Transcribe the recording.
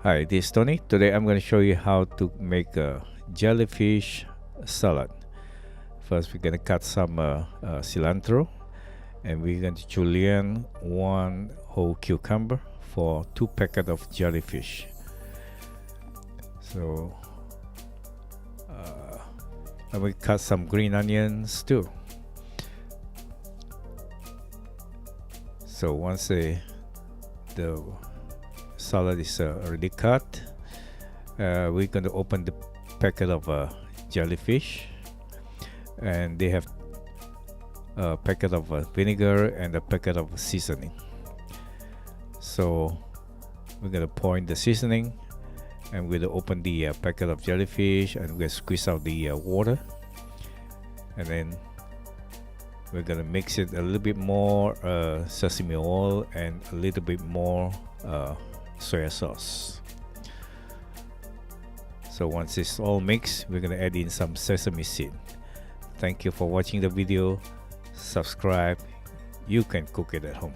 Hi, this is Tony. Today I'm going to show you how to make a jellyfish salad. First, we're going to cut some cilantro, and we're going to julienne one whole cucumber for 2 packets of jellyfish. So I will cut some green onions too. So once the salad is already cut, we're going to open the packet of jellyfish, and they have a packet of vinegar and a packet of seasoning. So we're going to pour in the seasoning, and we're going to open the packet of jellyfish, and we're going to squeeze out the water, and then we're going to mix it a little bit more sesame oil and a little bit more soy sauce. So once it's all mixed, we're going to add in some sesame seed. Thank you for watching the video. Subscribe. You can cook it at home.